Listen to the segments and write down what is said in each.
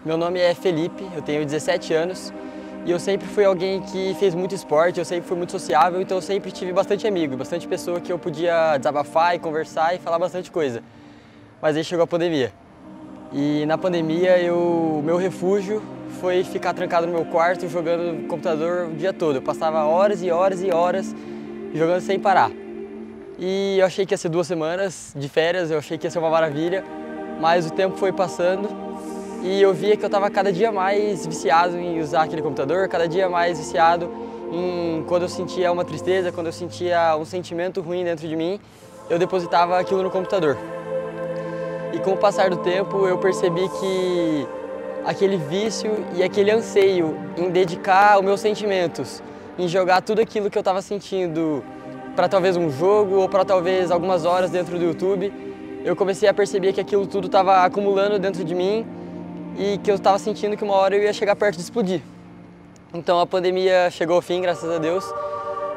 Meu nome é Felipe, eu tenho 17 anos e eu sempre fui alguém que fez muito esporte, eu sempre fui muito sociável, então eu sempre tive bastante amigo, bastante pessoa que eu podia desabafar e conversar e falar bastante coisa. Mas aí chegou a pandemia. E na pandemia meu refúgio foi ficar trancado no meu quarto jogando no computador o dia todo. Eu passava horas e horas e horas jogando sem parar. E eu achei que ia ser 2 semanas de férias, eu achei que ia ser uma maravilha, mas o tempo foi passando e eu via que eu estava cada dia mais viciado em usar aquele computador, cada dia mais viciado em quando eu sentia uma tristeza, quando eu sentia um sentimento ruim dentro de mim, eu depositava aquilo no computador. E com o passar do tempo eu percebi que aquele vício e aquele anseio em dedicar os meus sentimentos, em jogar tudo aquilo que eu estava sentindo para talvez um jogo ou para talvez algumas horas dentro do YouTube, eu comecei a perceber que aquilo tudo estava acumulando dentro de mim e que eu estava sentindo que uma hora eu ia chegar perto de explodir. Então a pandemia chegou ao fim, graças a Deus,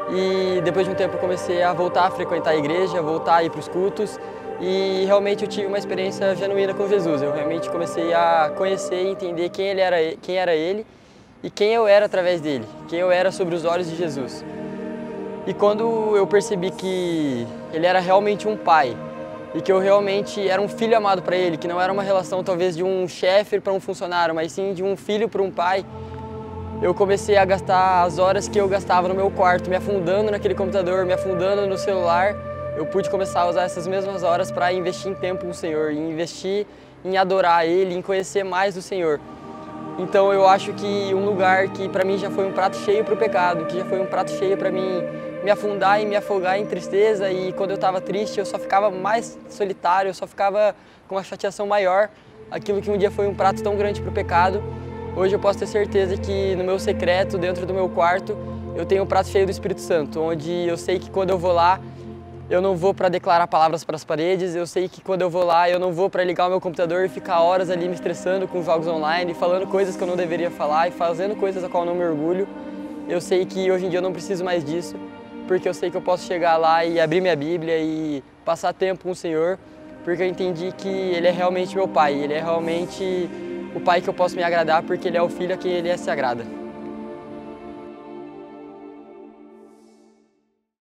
e depois de um tempo eu comecei a voltar a frequentar a igreja, voltar a ir para os cultos e realmente eu tive uma experiência genuína com Jesus. Eu realmente comecei a conhecer e entender quem era Ele e quem eu era através dele, quem eu era sobre os olhos de Jesus. E quando eu percebi que Ele era realmente um pai e que eu realmente era um filho amado para Ele, que não era uma relação talvez de um chefe para um funcionário, mas sim de um filho para um pai, eu comecei a gastar as horas que eu gastava no meu quarto, me afundando naquele computador, me afundando no celular. Eu pude começar a usar essas mesmas horas para investir em tempo com o Senhor, em investir em adorar Ele, em conhecer mais do Senhor. Então eu acho que um lugar que para mim já foi um prato cheio para o pecado, que já foi um prato cheio para mim me afundar e me afogar em tristeza, e quando eu estava triste eu só ficava mais solitário, eu só ficava com uma chateação maior, aquilo que um dia foi um prato tão grande para o pecado, hoje eu posso ter certeza que no meu secreto, dentro do meu quarto, eu tenho um prato cheio do Espírito Santo, onde eu sei que quando eu vou lá, eu não vou para declarar palavras para as paredes, eu sei que quando eu vou lá, eu não vou para ligar o meu computador e ficar horas ali me estressando com jogos online, falando coisas que eu não deveria falar e fazendo coisas a qual eu não me orgulho. Eu sei que hoje em dia eu não preciso mais disso, porque eu sei que eu posso chegar lá e abrir minha Bíblia e passar tempo com o Senhor, porque eu entendi que Ele é realmente meu Pai, Ele é realmente o Pai que eu posso me agradar, porque Ele é o Filho a quem Ele se agrada.